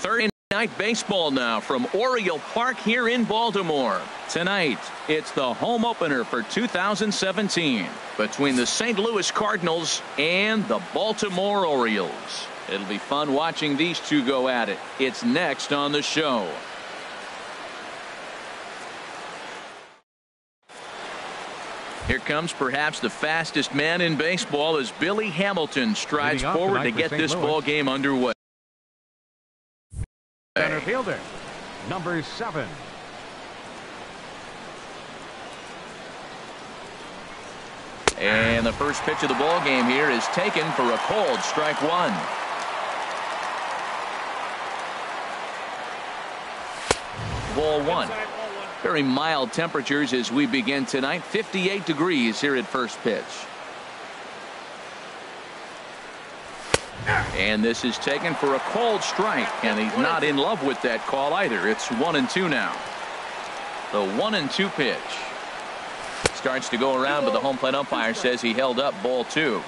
Thursday night baseball now from Oriole Park here in Baltimore. Tonight, it's the home opener for 2017 between the St. Louis Cardinals and the Baltimore Orioles. It'll be fun watching these two go at it. It's next on the show. Here comes perhaps the fastest man in baseball as Billy Hamilton strides forward to get this ball game underway. Center fielder, number 7. And the first pitch of the ball game here is taken for a cold strike one. Ball one. Very mild temperatures as we begin tonight. 58 degrees here at first pitch. And this is taken for a cold strike, and he's not in love with that call either. It's 1-2 now. The 1-2 pitch. Starts to go around, but the home plate umpire says he held up ball 2.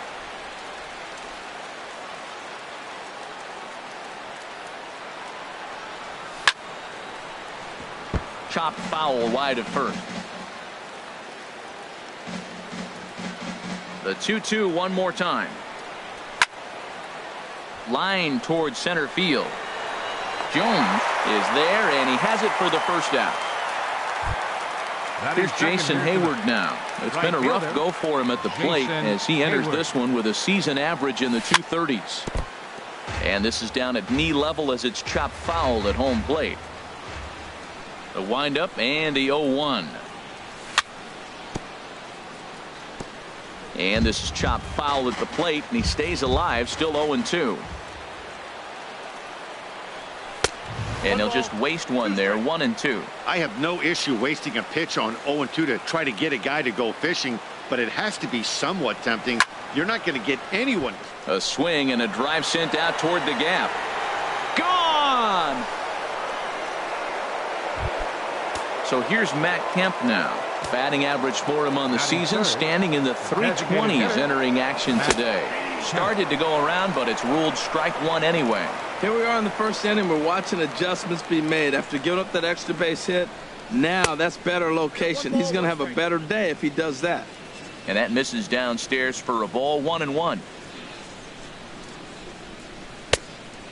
Chopped foul wide of first. The 2-2 one more time. Line towards center field. Jones is there, and he has it for the first out. Here's Jason Hayward now. It's been a rough go for him at the plate as he enters this one with a season average in the 230s. And this is down at knee level as it's chopped foul at home plate. The windup and the 0-1. And this is chopped foul at the plate, and he stays alive, still 0-2. And he'll just waste one there, 1-2. I have no issue wasting a pitch on 0-2 to try to get a guy to go fishing, but it has to be somewhat tempting. You're not going to get anyone. A swing and a drive sent out toward the gap. Gone! So here's Matt Kemp now. Batting average for him on the season standing in the 320s entering action today. Started to go around, but it's ruled strike one anyway. Here we are in the first inning. We're watching adjustments be made after giving up that extra base hit. Now that's better location. He's going to have a better day if he does that. And that misses downstairs for a ball, 1-1.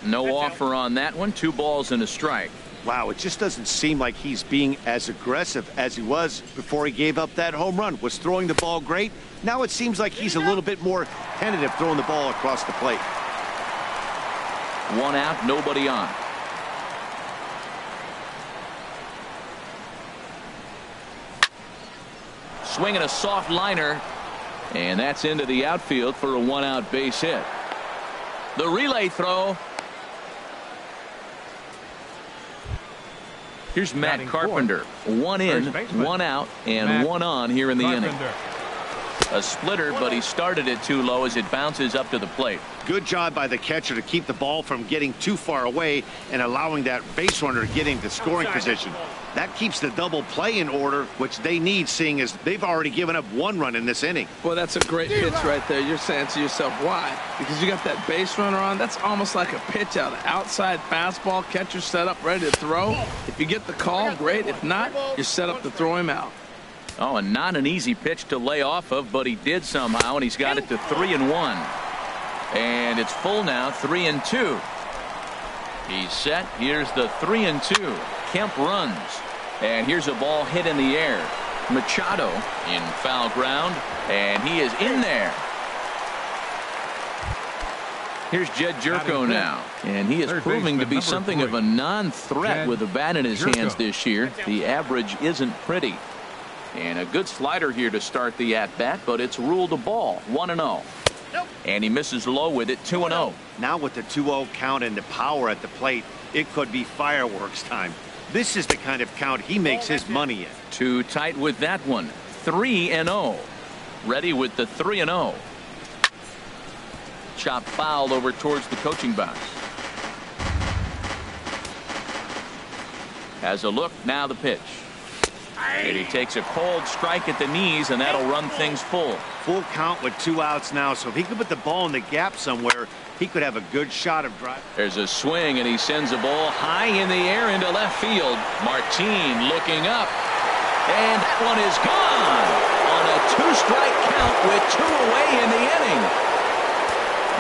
No offer on that one. 2 balls and a strike. Wow, it just doesn't seem like he's being as aggressive as he was before he gave up that home run. Was throwing the ball great. Now it seems like he's a little bit more tentative throwing the ball across the plate. 1 out, nobody on. Swinging a soft liner, and that's into the outfield for a 1-out base hit. The relay throw. Here's Matt Carpenter. 1 in, 1 out, and 1 on here in the inning. A splitter, but he started it too low as it bounces up to the plate. Good job by the catcher to keep the ball from getting too far away and allowing that base runner to get into scoring position. That keeps the double play in order, which they need, seeing as they've already given up 1 run in this inning. Well, that's a great pitch right there. You're saying to yourself, why? Because you got that base runner on. That's almost like a pitch out. Outside fastball, catcher set up, ready to throw. If you get the call, great. If not, you're set up to throw him out. Oh, and not an easy pitch to lay off of, but he did somehow, and he's got it to 3-1. And it's full now, 3-2. He's set. Here's the 3-2. Kemp runs. And here's a ball hit in the air. Machado in foul ground, and he is in there. Here's Jed Jerko now, and he is proving to be something of a non-threat with a bat in his hands this year. The average isn't pretty. And a good slider here to start the at-bat, but it's ruled a ball, 1-0. And he misses low with it, 2-0. Now with the 2-0 count and the power at the plate, it could be fireworks time. This is the kind of count he makes his money in. Too tight with that one, 3-0. Ready with the 3-0. Chop foul over towards the coaching box. Has a look, now the pitch. And he takes a cold strike at the knees, and that'll run things full. Full count with 2 outs now, so if he can put the ball in the gap somewhere, he could have a good shot of driving. There's a swing, and he sends a ball high in the air into left field. Martin looking up, and that one is gone on a 2-strike count with 2 away in the inning.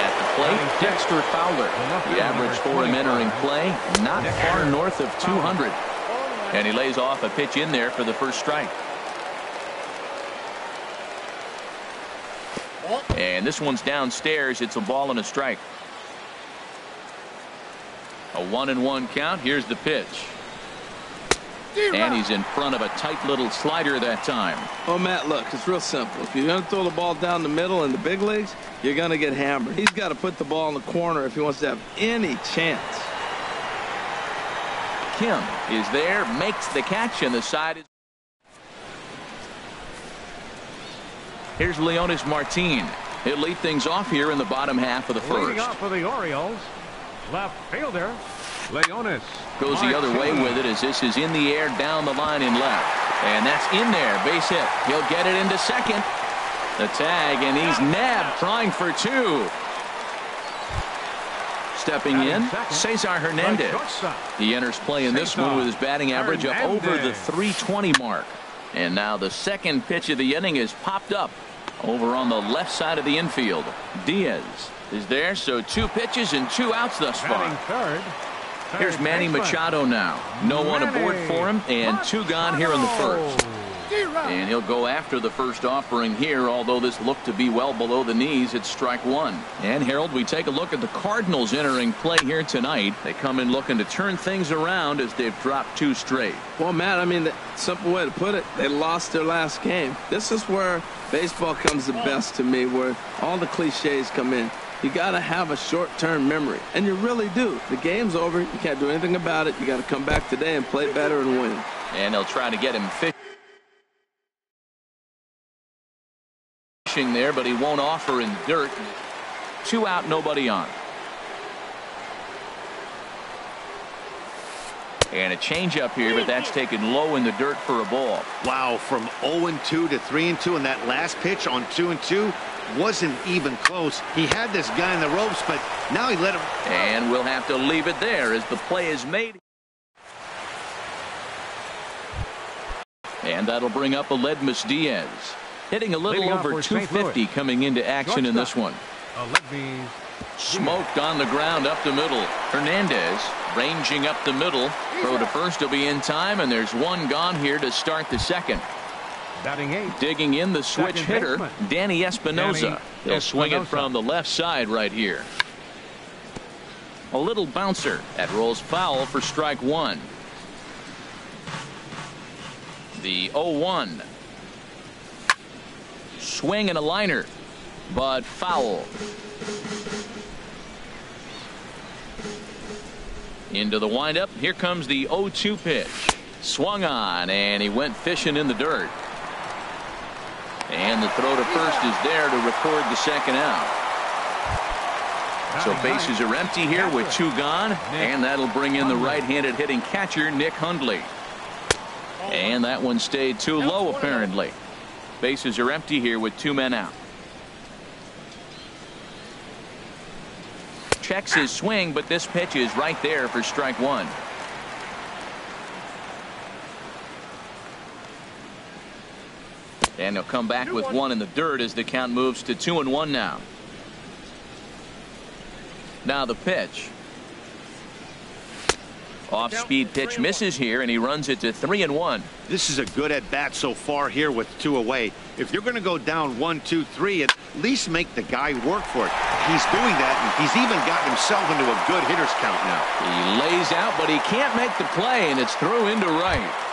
At the plate, Dexter Fowler. The average for him entering play, not far north of 200. And he lays off a pitch in there for the first strike. And this one's downstairs. It's a ball and a strike. A 1-1 count. Here's the pitch. And he's in front of a tight little slider that time. Oh, Matt, look, it's real simple. If you're going to throw the ball down the middle in the big leagues, you're going to get hammered. He's got to put the ball in the corner if he wants to have any chance. Kim is there, makes the catch, and the side is. Here's Leonis Martin. He'll lead things off here in the bottom half of the first. Leading off for the Orioles, left fielder Leonis goes the other way with it as this is in the air down the line in left. And that's in there. Base hit. He'll get it into second. The tag, and he's nabbed trying for 2. Stepping in, Cesar Hernandez. He enters play in this one with his batting average up over the 320 mark. And now the second pitch of the inning is popped up over on the left side of the infield. Diaz is there, so 2 pitches and 2 outs thus far. Here's Manny Machado now. No one aboard for him, and 2 gone here in the first. And he'll go after the first offering here, although this looked to be well below the knees. It's strike 1. And Harold, we take a look at the Cardinals entering play here tonight. They come in looking to turn things around as they've dropped 2 straight. Well, Matt, I mean, the simple way to put it, they lost their last game. This is where baseball comes the best to me, where all the cliches come in. You got to have a short-term memory, and you really do. The game's over. You can't do anything about it. You got to come back today and play better and win. And they'll try to get him fishing there, but he won't offer in the dirt. 2 out, nobody on. And a changeup here, but that's taken low in the dirt for a ball. Wow, from 0-2 to 3-2, and that last pitch on 2-2 wasn't even close. He had this guy in the ropes, but now he let him. And we'll have to leave it there as the play is made. And that'll bring up Aledmus Diaz, hitting a little over 250 coming into action in this one. Smoked on the ground up the middle. Hernandez ranging up the middle. Throw to first will be in time, and there's 1 gone here to start the second. Digging in the switch hitter, Danny Espinosa. He'll swing it from the left side right here. A little bouncer. That rolls foul for strike 1. The 0-1. Swing and a liner, but foul. Into the windup. Here comes the 0-2 pitch. Swung on, and he went fishing in the dirt. And the throw to first is there to record the second out. So bases are empty here with 2 gone, and that'll bring in the right-handed hitting catcher, Nick Hundley. And that one stayed too low, apparently. Bases are empty here with 2 men out. Checks his swing, but this pitch is right there for strike 1. And he'll come back with 1 in the dirt as the count moves to 2-1 now. Now the pitch. Off-speed pitch misses here, and he runs it to 3-1. This is a good at-bat so far here with 2 away. If you're going to go down 1-2-3, at least make the guy work for it. He's doing that, and he's even gotten himself into a good hitter's count now. He lays out, but he can't make the play, and it's through into right.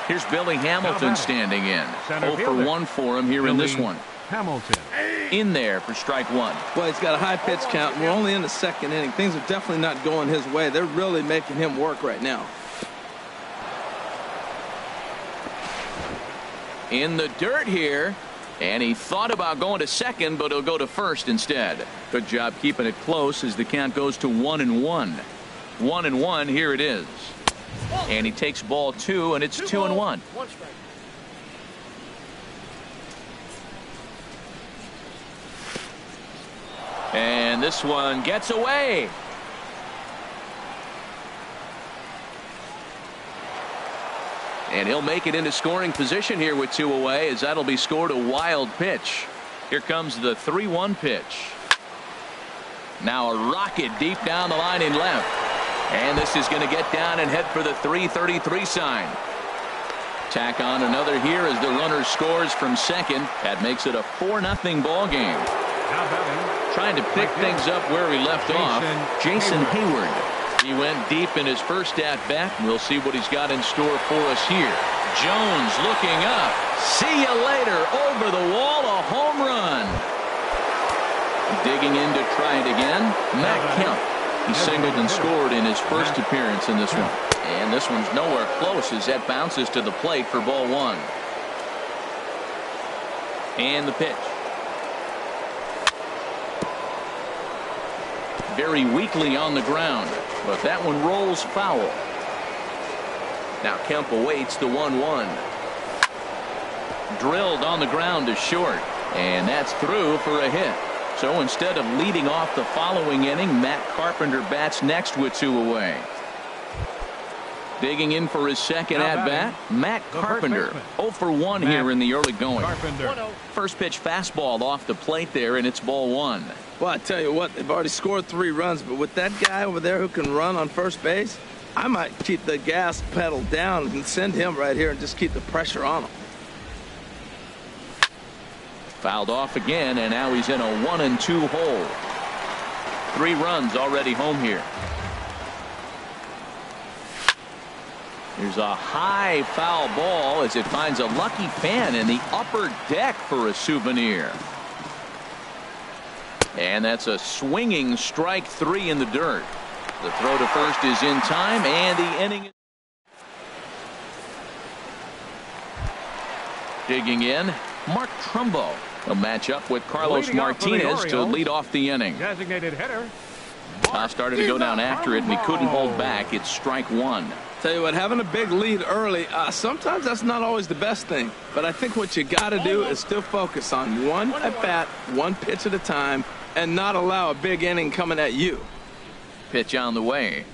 Here's Billy Hamilton standing in. 0 for 1 for him here in this one. Hamilton in there for strike 1. Well, he's got a high pitch count. We're only in the second inning. Things are definitely not going his way. They're really making him work right now. In the dirt here, and he thought about going to second, but he'll go to first instead. Good job keeping it close as the count goes to 1-1. 1-1. Here it is. And he takes ball 2, and it's 2-1. And this one gets away. And he'll make it into scoring position here with 2 away, as that'll be scored a wild pitch. Here comes the 3-1 pitch. Now a rocket deep down the line in left. And this is going to get down and head for the 333 sign. Tack on another here as the runner scores from second. That makes it a 4-0 ball game. Trying to pick things up where he left off, Jason Hayward. He went deep in his first at-bat. We'll see what he's got in store for us here. Jones looking up. See you later. Over the wall, a home run. Digging in to try it again, Matt Kemp. He singled and scored in his first appearance in this one. And this one's nowhere close as that bounces to the plate for ball 1. And the pitch. Very weakly on the ground, but that one rolls foul. Now Kemp awaits the 1-1. Drilled on the ground to short, and that's through for a hit. So instead of leading off the following inning, Matt Carpenter bats next with 2 away. Digging in for his second at-bat, Matt Carpenter. 0 for 1 here in the early going. First pitch fastball off the plate there, and it's ball 1. Well, I tell you what, they've already scored 3 runs, but with that guy over there who can run on first base, I might keep the gas pedal down and send him right here and just keep the pressure on him. Fouled off again, and now he's in a 1-2 hole. 3 runs already home here. Here's a high foul ball as it finds a lucky fan in the upper deck for a souvenir. And that's a swinging strike 3 in the dirt. The throw to first is in time, and the inning is digging in. Mark Trumbo will match up with Carlos Martinez to lead off the inning. Designated hitter. Started to go down after it, and he couldn't hold back. It's strike 1. Tell you what, having a big lead early, sometimes that's not always the best thing. But I think what you got to do is still focus on one at-bat, 1 pitch at a time, and not allow a big inning coming at you. Pitch on the way.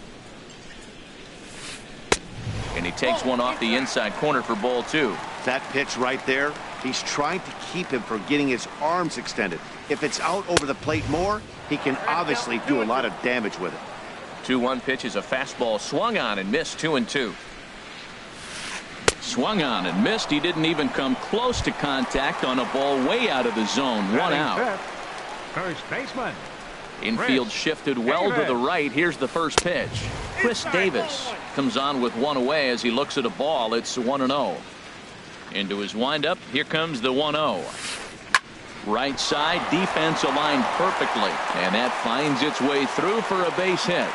And he takes one off the inside corner for ball 2. That pitch right there, he's trying to keep him from getting his arms extended. If it's out over the plate more, he can obviously do a lot of damage with it. 2-1 pitch is a fastball swung on and missed. 2-2. Swung on and missed. He didn't even come close to contact on a ball way out of the zone. 1 out. First baseman. Infield shifted well to the right. Here's the first pitch. Chris Davis comes on with 1 away as he looks at a ball. It's 1-0. Into his windup. Here comes the 1-0. Right side defense aligned perfectly, and that finds its way through for a base hit.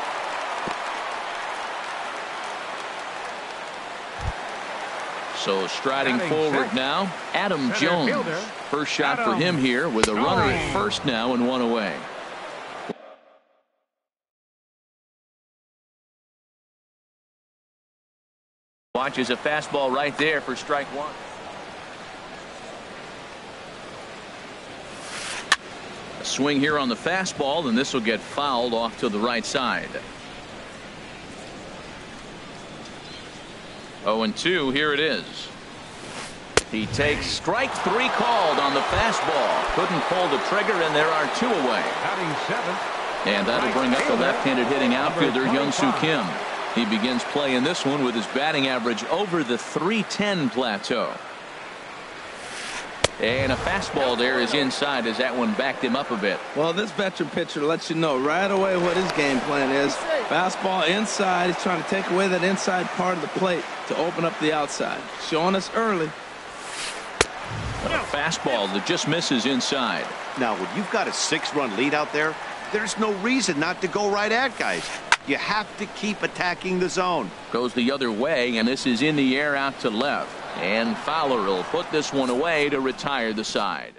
So striding forward now, Adam Jones. First shot for him here with a runner at first now and 1 away. Watches a fastball right there for strike 1. A swing here on the fastball, and this will get fouled off to the right side. 0-2, here it is. He takes strike 3 called on the fastball. Couldn't pull the trigger, and there are 2 away. And that'll bring up the left-handed hitting outfielder, Young-Soo Kim. He begins play in this one with his batting average over the .310 plateau. And a fastball there is inside as that one backed him up a bit. Well, this veteran pitcher lets you know right away what his game plan is. Fastball inside. He's trying to take away that inside part of the plate to open up the outside. Showing us early. A fastball that just misses inside. Now, when you've got a 6-run lead out there, there's no reason not to go right at guys. You have to keep attacking the zone. Goes the other way, and this is in the air out to left. And Fowler will put this one away to retire the side.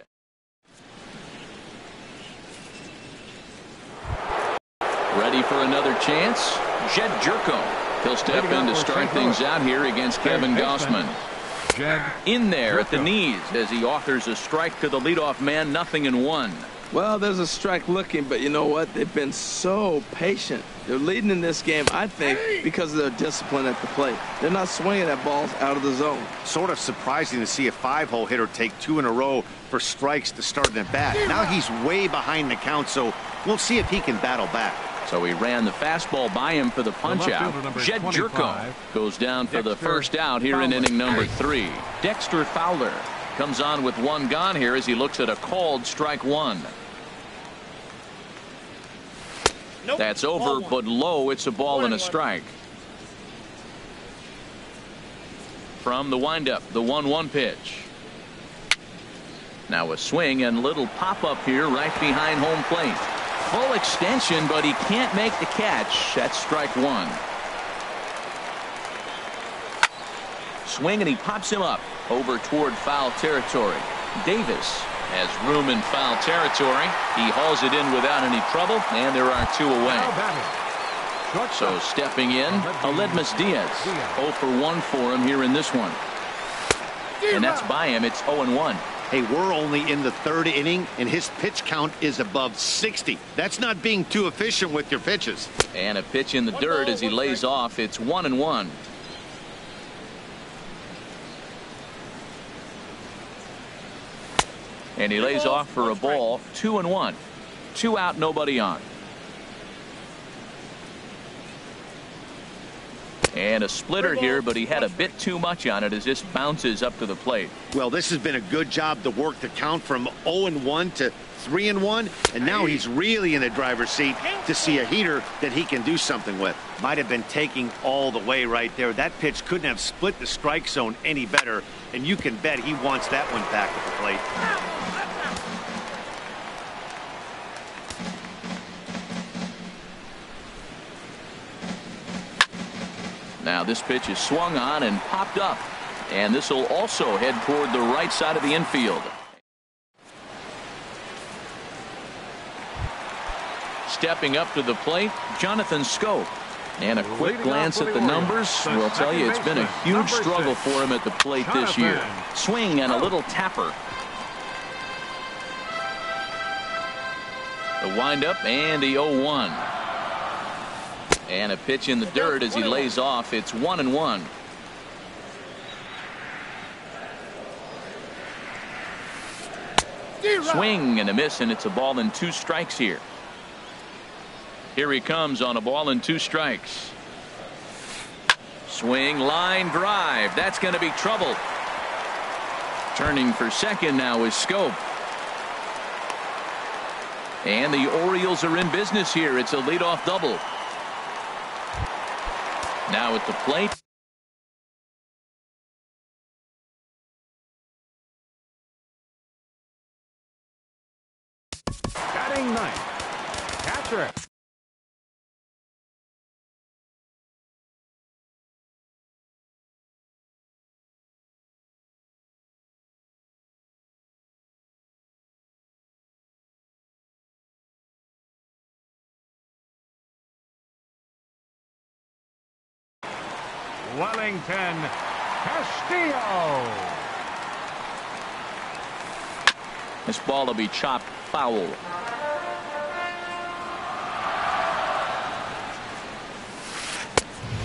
Ready for another chance? Jed Jerko. He'll step in to start things out here against Kevin Gossman. In there at the knees as he offers a strike to the leadoff man, 0-1. Well, there's a strike looking, but you know what? They've been so patient. They're leading in this game, I think, because of their discipline at the plate. They're not swinging at balls out of the zone. Sort of surprising to see a 5-hole hitter take 2 in a row for strikes to start an at-bat. Now he's way behind the count, so we'll see if he can battle back. So he ran the fastball by him for the punch-out. Jed Jerko goes down for the first out here in inning number 3. Dexter Fowler comes on with 1 gone here as he looks at a called strike 1. That's over, but low. It's a ball and a strike. From the windup, the 1-1 pitch. Now a swing and little pop-up here right behind home plate. Full extension, but he can't make the catch. That's strike 1. Swing, and he pops him up over toward foul territory. Davis has room in foul territory. He hauls it in without any trouble, and there are 2 away. So stepping in, Aledmus Diaz. 0 for 1 for him here in this one. And that's by him. It's 0-1. Hey, we're only in the 3rd inning, and his pitch count is above 60. That's not being too efficient with your pitches. And a pitch in the dirt as he lays off. It's 1-1. And he lays off for a ball. 2-1. 2 out, nobody on. And a splitter here, but he had a bit too much on it as this bounces up to the plate. Well, this has been a good job to work the count from 0-1 to 3-1, and now he's really in the driver's seat to see a heater that he can do something with. Might have been taking all the way right there. That pitch couldn't have split the strike zone any better, and you can bet he wants that one back at the plate. Now this pitch is swung on and popped up, and this will also head toward the right side of the infield. Stepping up to the plate, Jonathan Schoop. And a quick glance at the numbers will tell you it's been a huge struggle for him at the plate this year. Swing and a little tapper. The windup and the 0-1. And a pitch in the dirt as he lays off. It's 1-1. Swing and a miss, and it's a ball and 2 strikes here. Here he comes on a ball and 2 strikes. Swing, line drive. That's going to be trouble. Turning for second now is Schoop. And the Orioles are in business here. It's a leadoff double. Now at the plate. Batting 9th, catcher. Wellington Castillo. This ball will be chopped foul.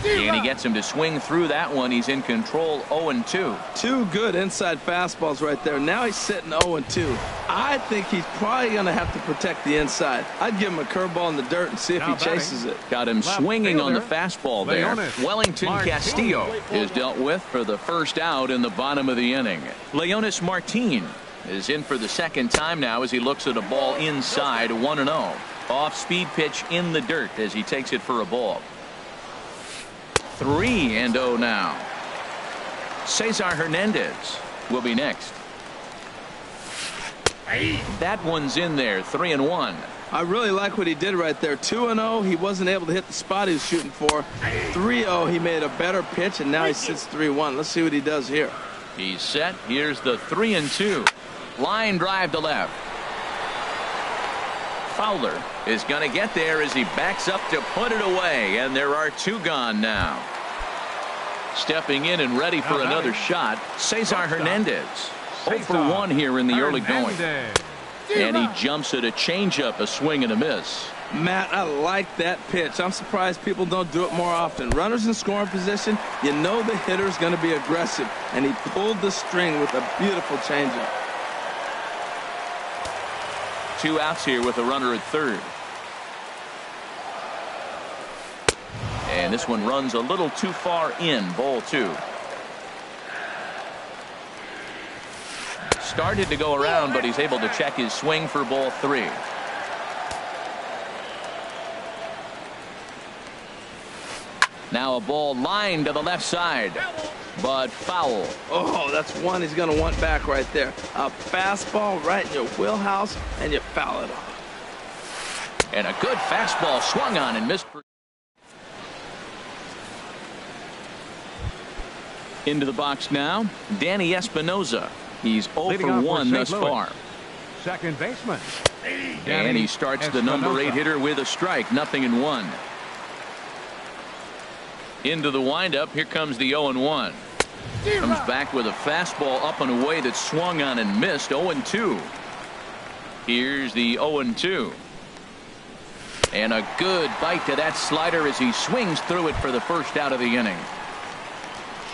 And he gets him to swing through that one. He's in control. 0-2. 2 good inside fastballs right there. Now he's sitting 0-2. I think he's probably going to have to protect the inside. I'd give him a curveball in the dirt and see if he chases it. Got him swinging on the fastball there. Wellington Castillo is dealt with for the first out in the bottom of the inning. Leonis Martin is in for the second time now as he looks at a ball inside. 1-0. Off-speed pitch in the dirt as he takes it for a ball. 3-0 now. Cesar Hernandez will be next. That one's in there. 3-1. I really like what he did right there. 2-0. He wasn't able to hit the spot he was shooting for. 3-0. He made a better pitch, and now he sits 3-1. Let's see what he does here. He's set. Here's the 3-2. Line drive to left. Fowler is going to get there as he backs up to put it away, and there are 2 gone now. Stepping in and ready for another shot, Cesar Hernandez. 0 for 1 here in the early going. And he jumps at a changeup, a swing and a miss. Matt, I like that pitch. I'm surprised people don't do it more often. Runners in scoring position, you know the hitter's going to be aggressive, and he pulled the string with a beautiful changeup. 2 outs here with a runner at third. And this one runs a little too far in, ball 2. Started to go around, but he's able to check his swing for ball 3. Now a ball lined to the left side, but foul. Oh, that's one he's going to want back right there. A fastball right in your wheelhouse, and you foul it off. And a good fastball swung on and missed. Into the box now, Danny Espinosa. He's 0 for 1 thus far. Second baseman. And he starts the number 8 hitter with a strike, 0-1. Into the windup, here comes the 0-1. Comes back with a fastball up and away that swung on and missed, 0-2. Here's the 0-2. And a good bite to that slider as he swings through it for the first out of the inning.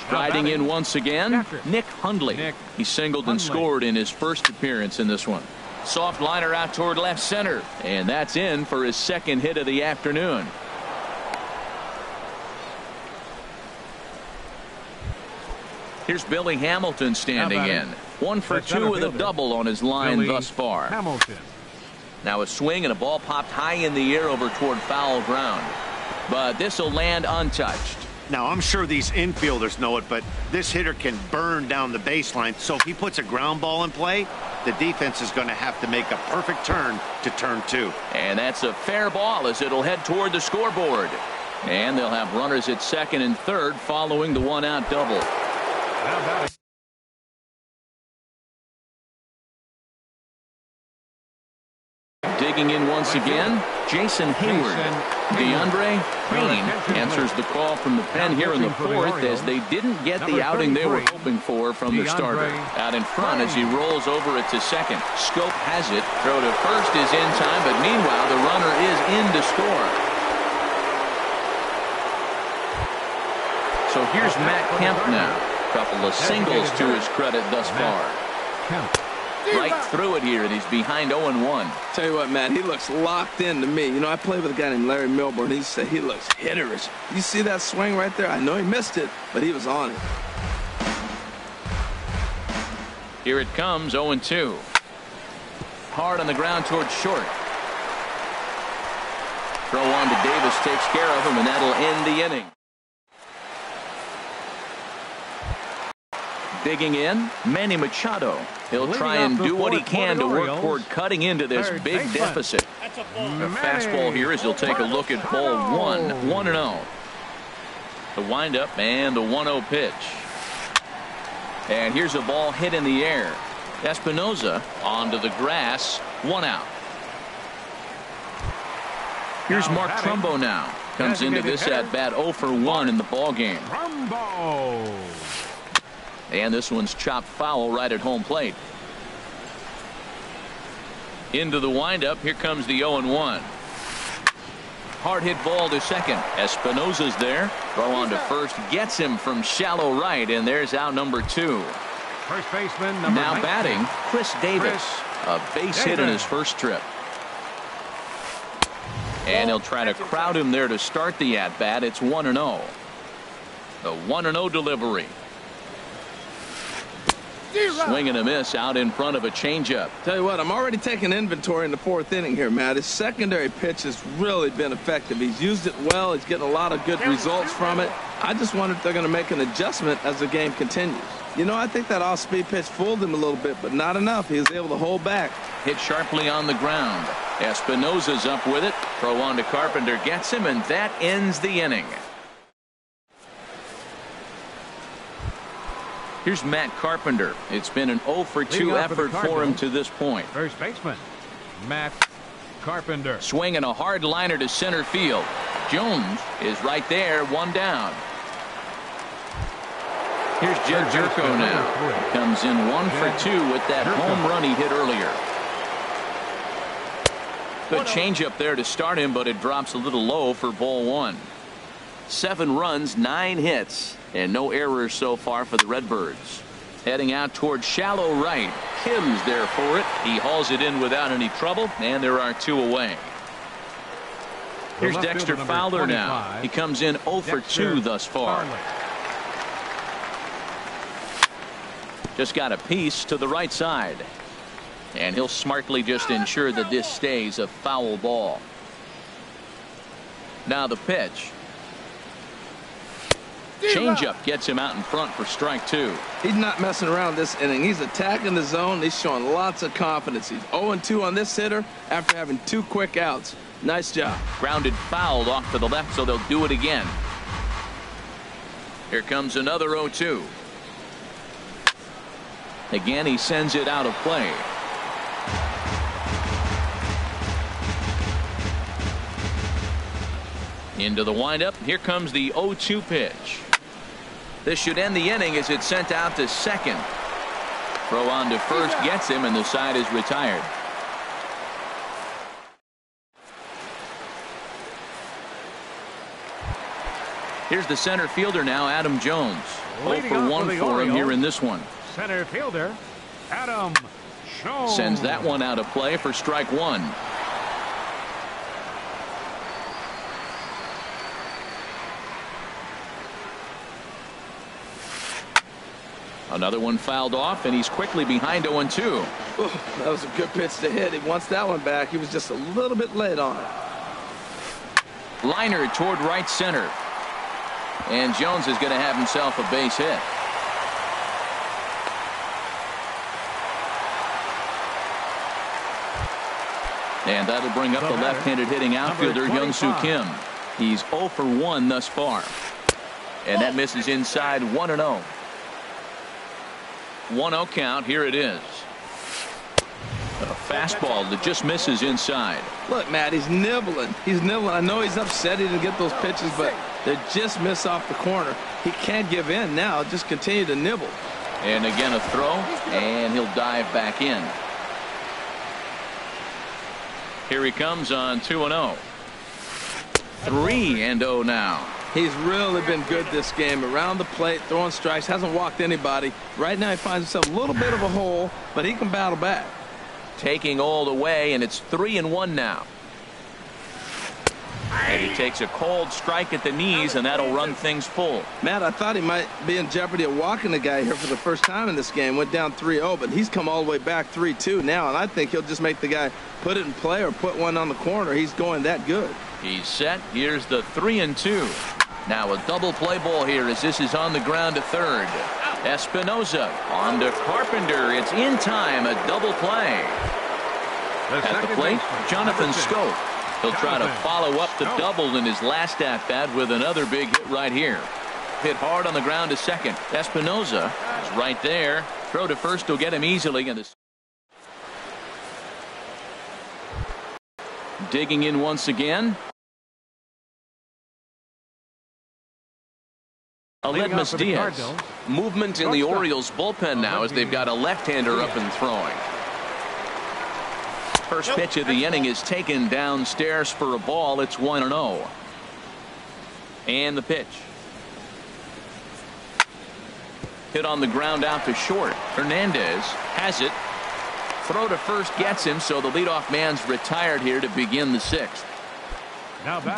Striding in once again, Nick Hundley. He singled and scored in his first appearance in this one. Soft liner out toward left center, and that's in for his second hit of the afternoon. Here's Billy Hamilton standing in. 1 for 2 with a double on his line thus far. Now a swing and a ball popped high in the air over toward foul ground. But this will land untouched. Now, I'm sure these infielders know it, but this hitter can burn down the baseline. So if he puts a ground ball in play, the defense is going to have to make a perfect turn to turn 2. And that's a fair ball as it'll head toward the scoreboard. And they'll have runners at second and third following the 1-out double. Digging in once again, Jason Hayward. DeAndre Payne answers the call from the pen here in the 4th as they didn't get the outing they were hoping for from the starter. Out in front as he rolls over it to second. Scope has it. Throw to first is in time, but meanwhile the runner is in to score. So here's Matt Kemp now. Couple of singles to his credit thus far. Right through it here, and he's behind 0-1. Tell you what, Matt, he looks locked in to me. You know, I played with a guy named Larry Milburn. He said he looks hitterish. You see that swing right there? I know he missed it, but he was on it. Here it comes, 0-2. Hard on the ground towards short. Throw on to Davis takes care of him, and that'll end the inning. Digging in, Manny Machado. He'll try and do what he can to work toward cutting into this big deficit. A fastball here as he'll take a look at ball 1. 1-0. The windup and the 1-0 pitch. And here's a ball hit in the air. Espinosa onto the grass. 1 out. Here's Mark Trumbo now. Comes into this at bat 0 for 1 in the ball game. And this one's chopped foul right at home plate. Into the windup. Here comes the 0-1. Hard hit ball to second. Espinosa's there. Throw on to first. Gets him from shallow right. And there's out number 2. First baseman number now 19. Batting, Chris Davis. A base hit in his first trip. And he'll try to crowd him there to start the at-bat. It's 1-0. The 1-0 delivery. Swing and a miss out in front of a changeup. Tell you what, I'm already taking inventory in the 4th inning here, Matt. His secondary pitch has really been effective. He's used it well. He's getting a lot of good results from it. I just wonder if they're going to make an adjustment as the game continues. You know, I think that off-speed pitch fooled him a little bit, but not enough. He was able to hold back. Hit sharply on the ground. Espinosa's up with it. Throw on to Carpenter gets him, and that ends the inning. Here's Matt Carpenter. It's been an 0 for 2 effort for him to this point. First baseman, Matt Carpenter. Swinging a hard liner to center field. Jones is right there, 1 down. Here's Jed Jerko now. Comes in 1 for 2 with that home run he hit earlier. Good changeup there to start him, but it drops a little low for ball one. 7 runs, 9 hits, and no errors so far for the Redbirds. Heading out towards shallow right. Kim's there for it. He hauls it in without any trouble, and there are 2 away. Here's Dexter Fowler now. He comes in 0 for 2 thus far. Just got a piece to the right side. And he'll smartly just ensure that this stays a foul ball. Now the pitch. Changeup gets him out in front for strike 2. He's not messing around this inning. He's attacking the zone. He's showing lots of confidence. He's 0-2 on this hitter after having 2 quick outs. Nice job. Grounded fouled off to the left, so they'll do it again. Here comes another 0-2. Again, he sends it out of play. Into the windup. Here comes the 0-2 pitch. This should end the inning as it's sent out to second. Throw on to first gets him, and the side is retired. Here's the center fielder now, Adam Jones. 0 for 1 for him here in this one. Center fielder, Adam Jones. Sends that one out of play for strike 1. Another one fouled off, and he's quickly behind 0-2. That was a good pitch to hit. He wants that one back. He was just a little bit late on it. Liner toward right center. And Jones is going to have himself a base hit. And that'll bring up the left-handed hitting outfielder, Hyun-Soo Kim. He's 0 for 1 thus far. And that misses inside 1-0. 1-0 count. Here it is. A fastball that just misses inside. Look, Matt, he's nibbling. He's nibbling. I know he's upset he didn't get those pitches, but they just miss off the corner. He can't give in now. Just continue to nibble. And again a throw, and he'll dive back in. Here he comes on 2-0. 3-0 now. He's really been good this game. Around the plate, throwing strikes, hasn't walked anybody. Right now he finds himself a little bit of a hole, but he can battle back. Taking all the way, and it's 3-1 now. And he takes a cold strike at the knees, and that'll run things full. Matt, I thought he might be in jeopardy of walking the guy here for the first time in this game. Went down 3-0, but he's come all the way back 3-2 now, and I think he'll just make the guy put it in play or put one on the corner. He's going that good. He's set. Here's the 3-2. Now a double play ball here as this is on the ground to third. Espinosa on to Carpenter. It's in time. A double play. At the plate, Jonathan Scope. He'll try to follow up the double in his last at-bat with another big hit right here. Hit hard on the ground to second. Espinosa is right there. Throw to first will get him easily. And digging in once again. Aledmus Diaz. Movement in the Orioles bullpen now as they've got a left-hander up and throwing. First pitch of the inning is taken downstairs for a ball. It's 1-0. And the pitch. Hit on the ground out to short. Hernandez has it. Throw to first gets him, so the leadoff man's retired here to begin the 6th.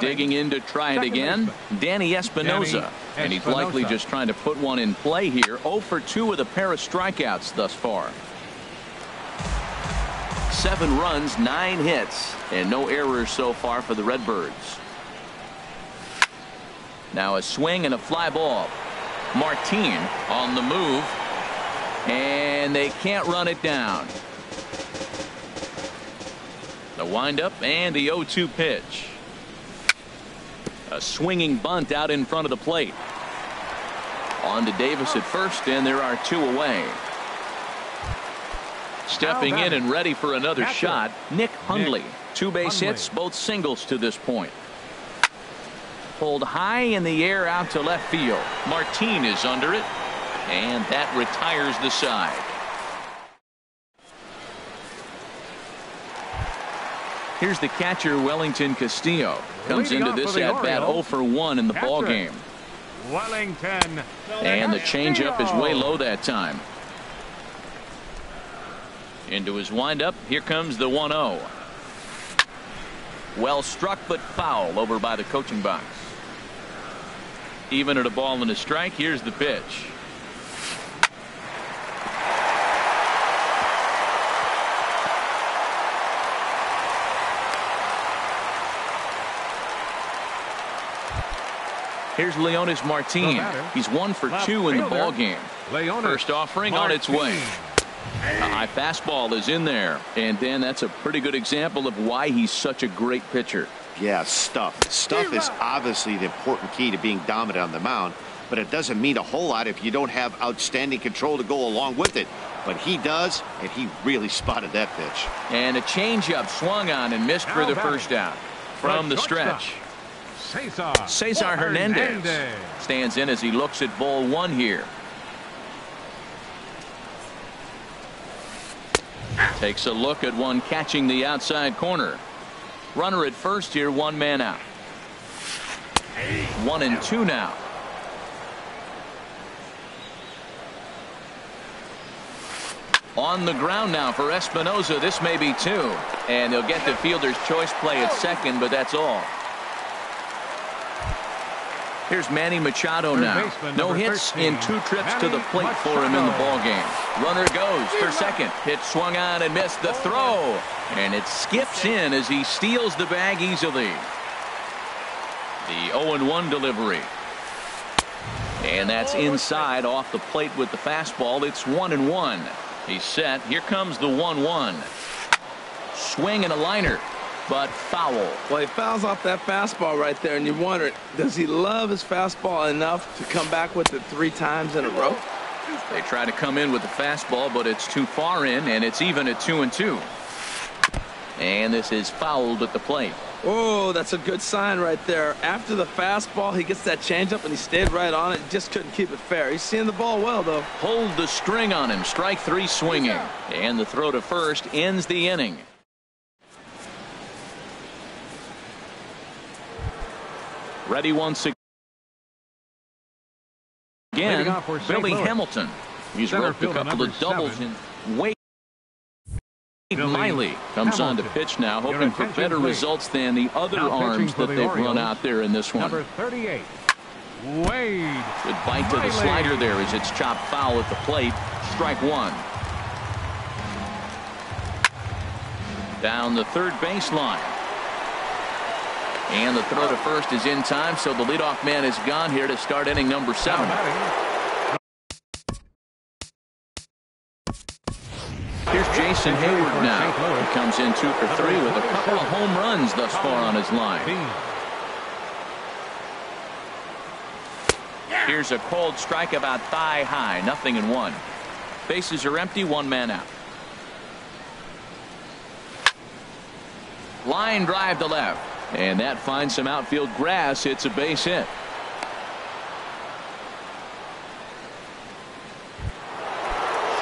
Digging in to try it again, Danny Espinosa. And he's likely just trying to put one in play here. 0 for 2 with a pair of strikeouts thus far. 7 runs, 9 hits, and no errors so far for the Redbirds. Now a swing and a fly ball. Martin on the move, and they can't run it down. The windup and the 0-2 pitch. A swinging bunt out in front of the plate. On to Davis at first, and there are 2 away. Stepping in and ready for another shot, Nick Hundley. 2 base hits, both singles to this point. Pulled high in the air out to left field. Martin is under it, and that retires the side. Here's the catcher, Wellington Castillo. Comes into this at-bat 0 for 1 in the ball game. Wellington. And the changeup is way low that time. Into his windup. Here comes the 1-0. Well struck, but foul over by the coaching box. Even at a ball and a strike. Here's the pitch. Here's Leonis Martin. He's 1 for 2 in the ball game. First offering on its way. A high fastball is in there, and then that's a pretty good example of why he's such a great pitcher. Yeah, stuff. Stuff is obviously the important key to being dominant on the mound, but it doesn't mean a whole lot if you don't have outstanding control to go along with it. But he does, and he really spotted that pitch. And a changeup swung on and missed for the first out. From the stretch, Cesar Hernandez stands in as he looks at ball 1 here. Takes a look at one catching the outside corner. Runner at first here, 1 man out. 1-2 now. On the ground now for Espinosa. This may be 2. And they'll get the fielder's choice play at second, but that's all. Here's Manny Machado now. No hits in 2 trips to the plate for him in the ball game. Runner goes for second. Pitch swung on and missed the throw. And it skips in as he steals the bag easily. The 0-1 delivery. And that's inside off the plate with the fastball. It's 1-1. He's set. Here comes the 1-1. Swing and a liner. But foul. Well, he fouls off that fastball right there, and you wonder, does he love his fastball enough to come back with it 3 times in a row? They try to come in with the fastball, but it's too far in, and it's even at 2-2. And this is fouled at the plate. Oh, that's a good sign right there. After the fastball, he gets that changeup, and he stayed right on it. Just couldn't keep it fair. He's seeing the ball well, though. Hold the string on him. Strike 3 swinging. And the throw to first ends the inning. Ready once again, Billy Hamilton. He's roped a couple of doubles in. Wade Miley comes on to pitch now, hoping for better results than the other arms that they've run out there in this one. Number 38, Wade. Good bite to the slider there as it's chopped foul at the plate. Strike 1. Down the third baseline. And the throw to first is in time, so the leadoff man is gone here to start inning number 7. Here's Jason Hayward now. He comes in 2 for 3 with a couple of home runs thus far on his line. Here's a cold strike about thigh high, 0-1. Bases are empty, 1 man out. Line drive to left. And that finds some outfield grass. It's a base hit.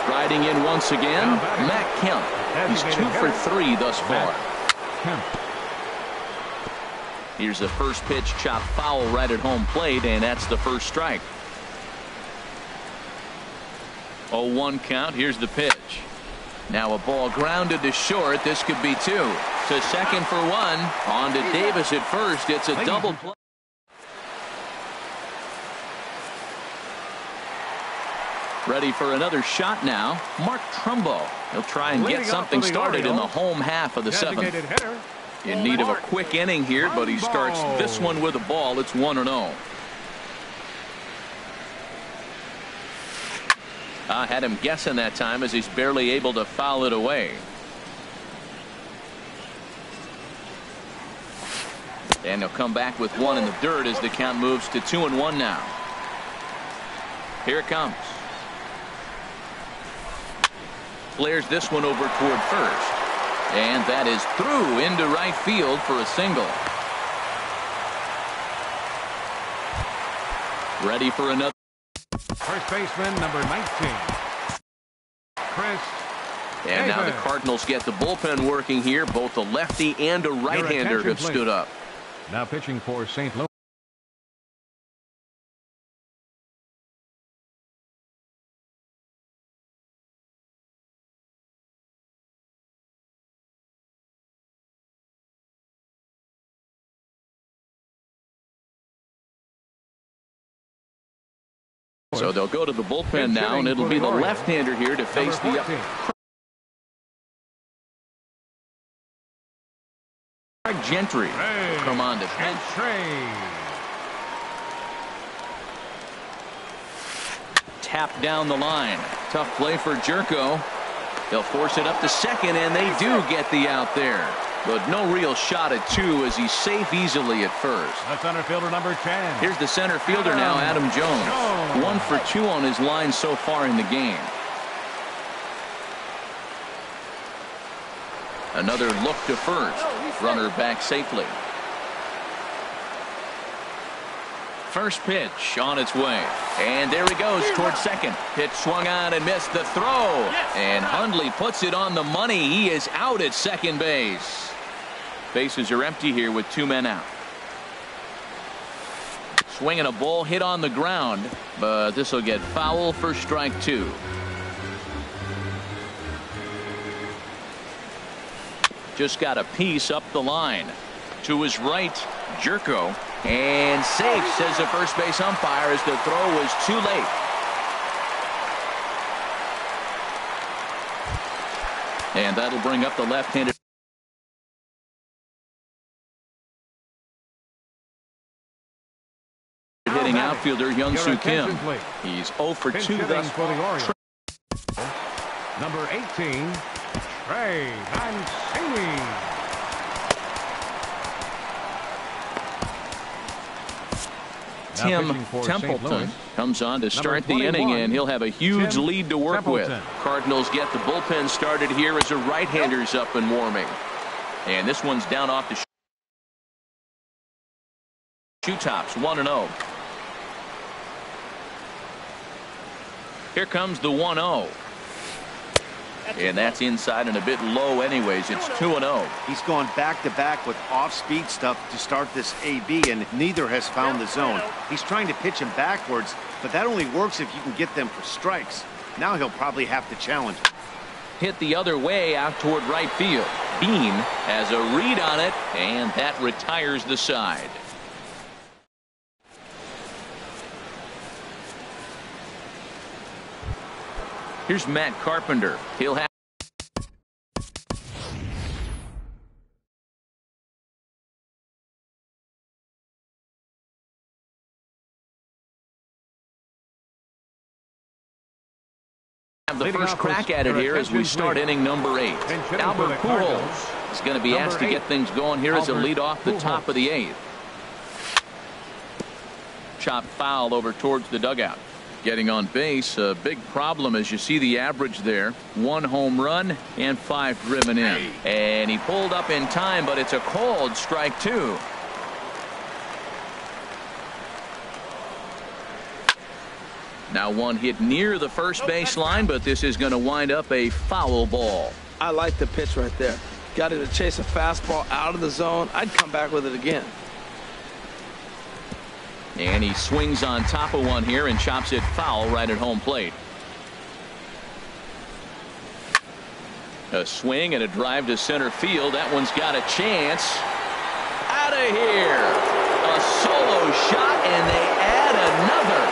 Striding in once again, Matt Kemp. He's 2 for 3 thus far. Here's the first pitch, chopped foul right at home plate, and that's the first strike. 0-1 count. Here's the pitch. Now a ball grounded to short. This could be 2. To second for 1. On to Davis at first. It's a double play. Ready for another shot now. Mark Trumbo. He'll try and get something started in the home half of the 7th. In need of a quick inning here, but he starts this one with a ball. It's 1-0. I had him guessing that time as he's barely able to foul it away. And he'll come back with 1 in the dirt as the count moves to 2-1 now. Here it comes. Flares this one over toward first. And that is through into right field for a single. Ready for another. First baseman, number 19, Chris And now the Cardinals get the bullpen working here. Both a lefty and a right-hander have stood up. Now pitching for St. Louis. So they'll go to the bullpen now, and it'll be the left-hander here to face the Gentry. Come on to pitch. Tap down the line. Tough play for Jerko. They'll force it up to second, and they do get the out there. But no real shot at two as he's safe easily at first. The center fielder, number 10. Here's the center fielder now, Adam Jones. 1 for 2 on his line so far in the game. Another look to first. Runner back safely. First pitch on its way. And there he goes towards second. Pitch swung on and missed the throw. And Hundley puts it on the money. He is out at second base. Bases are empty here with 2 men out. Swinging a ball hit on the ground, but this will get foul for strike 2. Just got a piece up the line. To his right, Jerko. And safe, says the first base umpire, as the throw was too late. And that'll bring up the left-handed hitting outfielder Hyun-Soo Kim. He's 0 for 2 thus far. Number 18, Trey Mancini. Tim Templeton comes on to start the inning, and he'll have a huge lead to work with. Cardinals get the bullpen started here as a right-hander's up and warming. And this one's down off the shoe tops, 1-0. Here comes the 1-0. And that's inside and a bit low anyways. It's 2-0. He's gone back-to-back with off-speed stuff to start this AB, and neither has found the zone. He's trying to pitch him backwards, but that only works if you can get them for strikes. Now he'll probably have to challenge. Hit the other way out toward right field. Bean has a read on it, and that retires the side. Here's Matt Carpenter. He'll have the first crack at it here as we start inning number 8. Albert Pujols is going to be asked to get things going here as a lead off the top of the 8th. Chopped foul over towards the dugout. Getting on base, a big problem as you see the average there. 1 home run and 5 driven in. And he pulled up in time, but it's a called strike 2. Now one hit near the first baseline, but this is going to wind up a foul ball. I like the pitch right there. Got it to chase a fastball out of the zone. I'd come back with it again. And he swings on top of one here and chops it foul right at home plate. A swing and a drive to center field. That one's got a chance. Out of here. A solo shot, and they add another.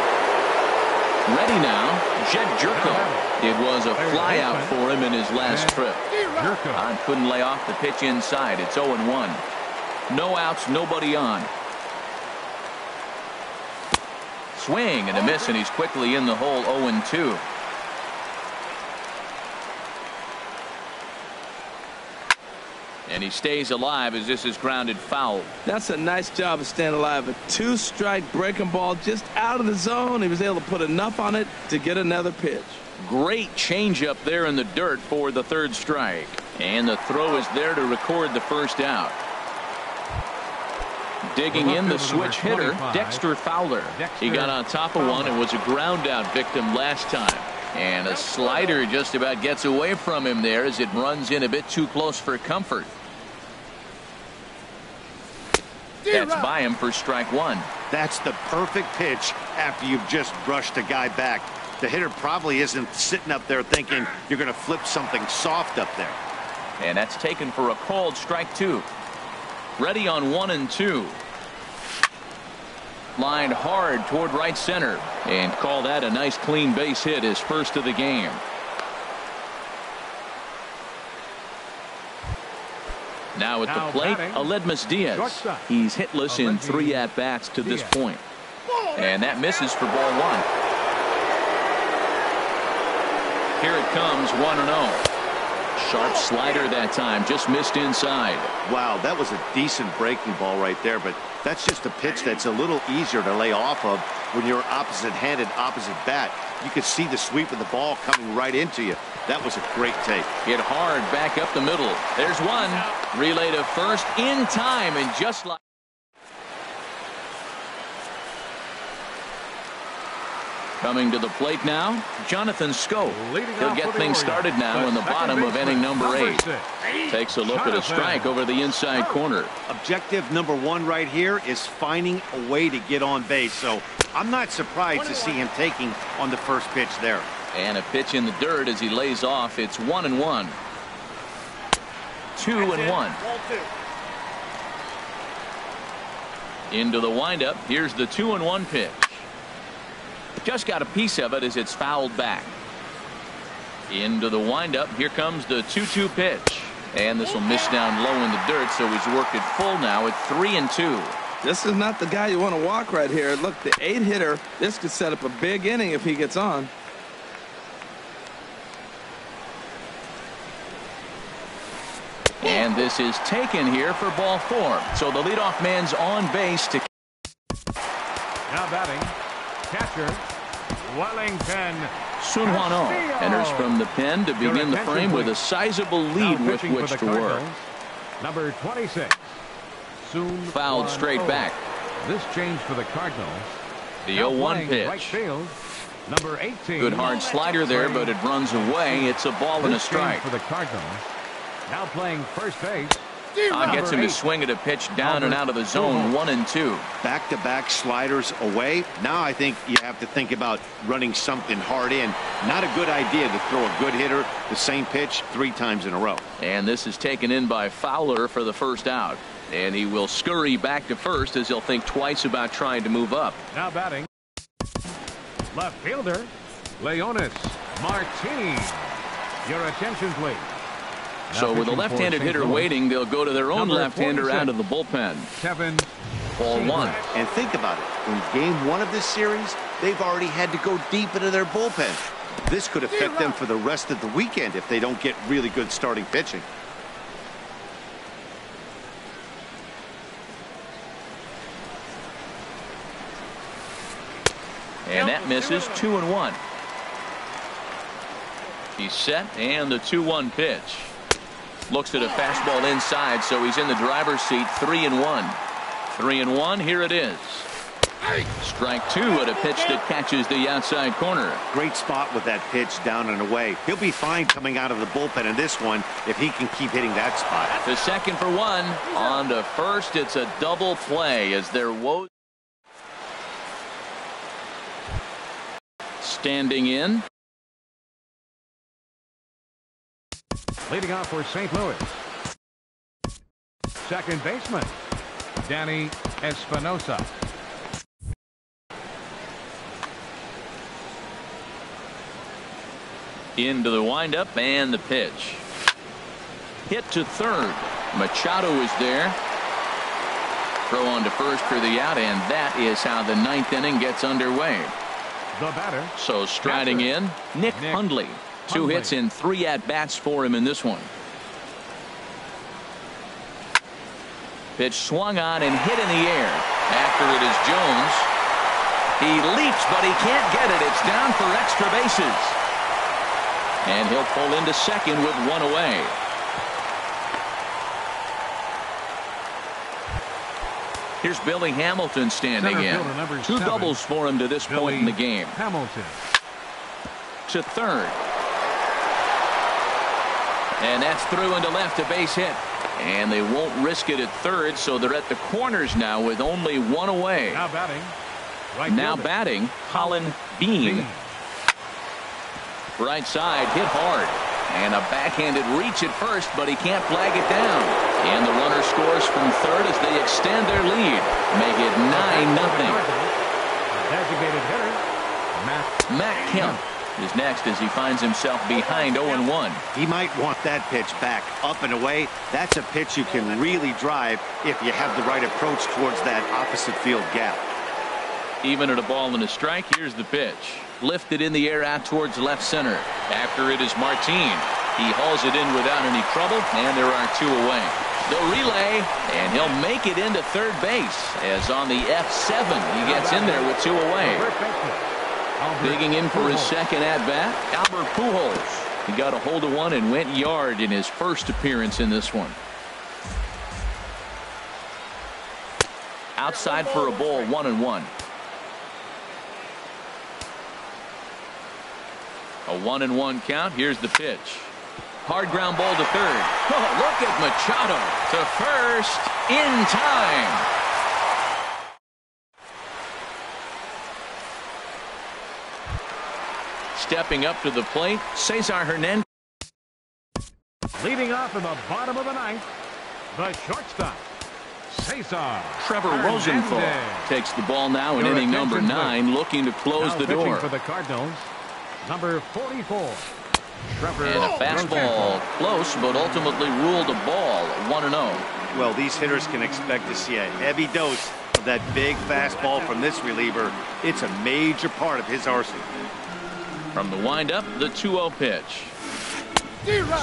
Ready now, Jed Jerko. It was a fly out for him in his last trip. Couldn't lay off the pitch inside. It's 0-1. No outs, nobody on. Swing and a miss, and he's quickly in the hole. 0-2. And he stays alive as this is grounded foul. That's a nice job of staying alive. A 2-strike breaking ball just out of the zone. He was able to put enough on it to get another pitch. Great changeup there in the dirt for the 3rd strike. And the throw is there to record the first out. Digging in the switch hitter, Dexter Fowler. He got on top of one and was a ground out victim last time. And a slider just about gets away from him there as it runs in a bit too close for comfort. That's by him for strike one. That's the perfect pitch after you've just brushed a guy back. The hitter probably isn't sitting up there thinking you're going to flip something soft up there. And that's taken for a called strike two. Ready on 1-2. Lined hard toward right center. And call that a nice clean base hit, his first of the game. Now at the plate, Aledmus Diaz. He's hitless in 3 at-bats to this point. And that misses for ball one. Here it comes, 1-0. Sharp slider that time, just missed inside. Wow, that was a decent breaking ball right there, but that's just a pitch that's a little easier to lay off of when you're opposite-handed, opposite bat. You could see the sweep of the ball coming right into you. That was a great take. Hit hard back up the middle. There's one. Relay to first in time, and just like coming to the plate now, Jonathan Scope. He'll get things started now in the bottom of inning number 8. Takes a look at a strike over the inside corner. Objective number 1 right here is finding a way to get on base. So I'm not surprised to see him taking on the first pitch there. And a pitch in the dirt as he lays off. It's 1-1. 2-1. Into the windup. Here's the 2-1 pitch. Just got a piece of it as it's fouled back. Into the windup. Here comes the 2-2 pitch. And this will miss down low in the dirt, so he's worked it full now at 3-2. This is not the guy you want to walk right here. Look, the 8-hitter, this could set up a big inning if he gets on. And this is taken here for ball 4. So the leadoff man's on base to. Now batting, catcher Wellington. Sun Hwan-Oh enters from the pen to begin the frame with a sizable lead with which to work. Number 26. Fouled straight back. This change for the Cardinals. The 0-1 pitch. Right field, number 18. Good hard slider there, but it runs away. It's a ball and a strike. For the Cardinals. Now playing first base. Gets him to swing at a pitch down and out of the zone. 1-2. Back-to-back sliders away. Now I think you have to think about running something hard in. Not a good idea to throw a good hitter the same pitch 3 times in a row. And this is taken in by Fowler for the first out. And he will scurry back to first as he'll think twice about trying to move up. Now batting, left fielder Leonis Martin. Your attention, please. So with a left-handed hitter waiting, they'll go to their own left-hander out of the bullpen. Kevin. Ball 1. And think about it. In game 1 of this series, they've already had to go deep into their bullpen. This could affect them for the rest of the weekend if they don't get really good starting pitching. And that misses. 2-1. He's set, and the 2-1 pitch. Looks at a fastball inside, so he's in the driver's seat. 3-1. 3-1. Here it is. Strike 2 at a pitch that catches the outside corner. Great spot with that pitch down and away. He'll be fine coming out of the bullpen in this one if he can keep hitting that spot. The second for 1. On to first. It's a double play as they're standing in. Leading off for St. Louis. Second baseman Danny Espinosa. Into the windup and the pitch. Hit to third. Machado is there. Throw on to first for the out, and that is how the 9th inning gets underway. The batter. So striding in, Nick Hundley. 2 hits in 3 at-bats for him in this one. Pitch swung on and hit in the air. After it is Jones. He leaps, but he can't get it. It's down for extra bases. And he'll pull into second with 1 away. Here's Billy Hamilton standing in. 2 doubles for him to this point in the game. Hamilton. to third. And that's through into left, a base hit. And they won't risk it at third, so they're at the corners now with only one away. Now batting. Now batting, Colin Bean. Right side, hit hard. And a backhanded reach at first, but he can't flag it down. And the runner scores from third as they extend their lead. Make it 9-0. Designated hitter, Matt Kemp is next as he finds himself behind 0-1. He might want that pitch back, up and away. That's a pitch you can really drive if you have the right approach towards that opposite field gap. Even at a ball and a strike, here's the pitch. Lifted in the air out towards left center. After it is Martin. He hauls it in without any trouble, and there are two away. The relay, and he'll make it into third base, as on the F7, he gets in there with two away. Digging in for his second at-bat, Albert Pujols. He got a hold of one and went yard in his first appearance in this one. Outside for a ball, 1-1. A 1-1 count. Here's the pitch. Hard ground ball to third. Oh, look at Machado to first in time. Stepping up to the plate, Cesar Hernandez. leading off in the bottom of the ninth, the shortstop, Cesar Trevor Rosenthal takes the ball now in inning number 9, looking to close the door. For the Cardinals, number 44. Trevor And a fastball close, but ultimately ruled a ball, 1-0. Well, these hitters can expect to see a heavy dose of that big fastball from this reliever. It's a major part of his arsenal. From the windup, the 2-0 pitch.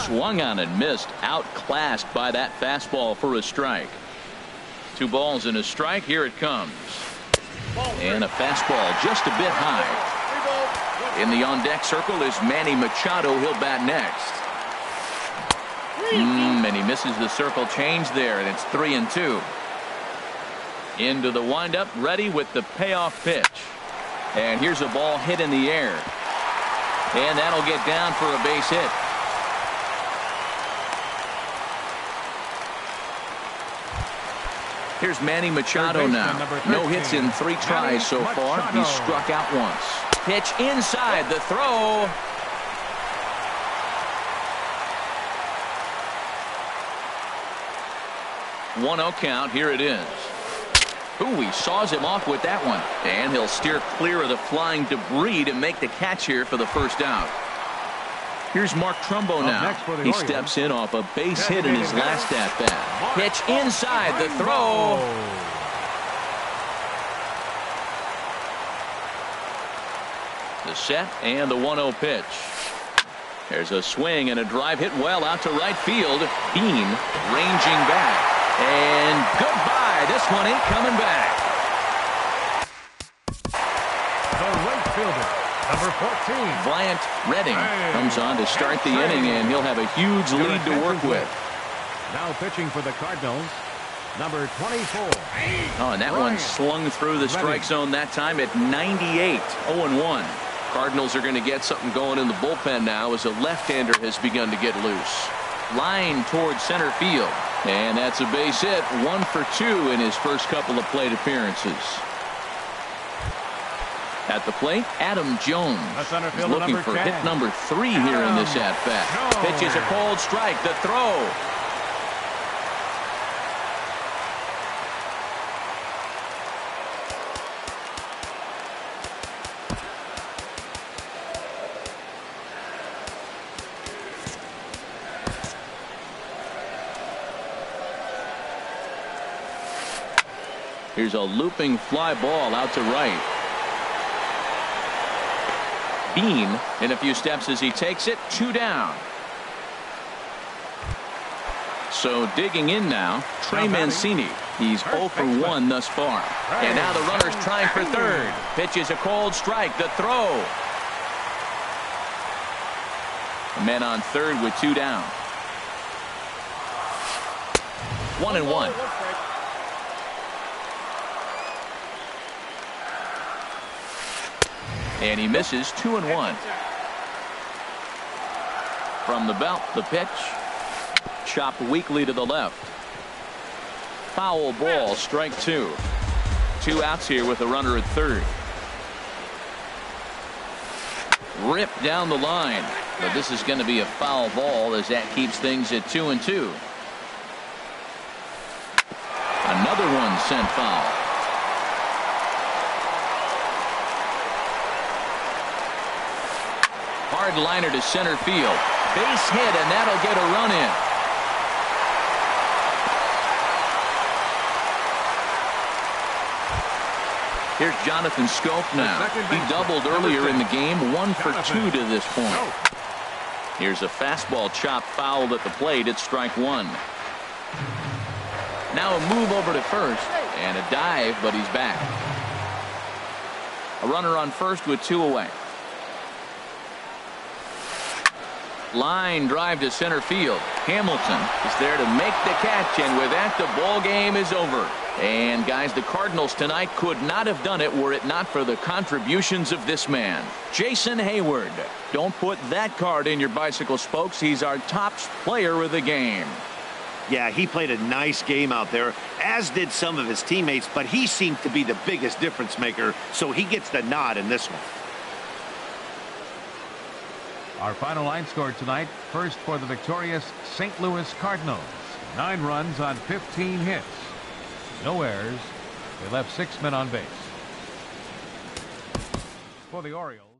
Swung on and missed, outclassed by that fastball for a strike. 2 balls and a strike. Here it comes. And a fastball just a bit high. In the on-deck circle is Manny Machado. He'll bat next. And he misses the circle change there, and it's 3-2. Into the windup, ready with the payoff pitch. And here's a ball hit in the air. And that'll get down for a base hit. Here's Manny Machado now. No hits in 3 tries so far. He's struck out once. Pitch inside, the throw. One-0 count. Here it is. Ooh, he saws him off with that one. And he'll steer clear of the flying debris to make the catch here for the first out. Here's Mark Trumbo now. He steps in off a base hit in his last at-bat. Pitch inside, the throw. The set and the 1-0 pitch. There's a swing and a drive hit well out to right field. Bean ranging back. And goodbye. This one ain't coming back. The right fielder, number 14. Bryant Redding comes on to start the inning, and he'll have a huge lead to work with. Now pitching for the Cardinals, number 24. Oh, and that one slung through the strike zone that time at 98. 0-1. Cardinals are going to get something going in the bullpen now as a left-hander has begun to get loose. Line towards center field. And that's a base hit. 1 for 2 in his first couple of plate appearances. At the plate, Adam Jones is looking for hit number 3 here in this at-bat. Pitches a cold strike. The throw. Here's a looping fly ball out to right. Bean in a few steps as he takes it. 2 down. So digging in now, Trey Mancini. He's 0 for 1 thus far. And now the runner's trying for third. Pitches a cold strike. The throw. A man on third with 2 down. 1-1. And he misses. 2-1. From the belt, the pitch. Chopped weakly to the left. Foul ball, strike 2. 2 outs here with a runner at third. Ripped down the line, but this is going to be a foul ball as that keeps things at 2-2. Another one sent foul. Hard liner to center field. Base hit, and that'll get a run in. Here's Jonathan Scope now. He doubled earlier in the game, 1 for 2 to this point. Here's a fastball chopped foul at the plate. It's strike 1. Now a move over to first and a dive, but he's back. A runner on first with 2 away. Line drive to center field. Hamilton is there to make the catch, and with that, the ball game is over. And guys, the Cardinals tonight could not have done it were it not for the contributions of this man, Jason Hayward. Don't put that card in your bicycle spokes. He's our top player of the game. Yeah, he played a nice game out there, as did some of his teammates, but he seemed to be the biggest difference maker, so he gets the nod in this one. Our final line score tonight, first for the victorious St. Louis Cardinals. 9 runs on 15 hits. No errors. They left 6 men on base. For the Orioles.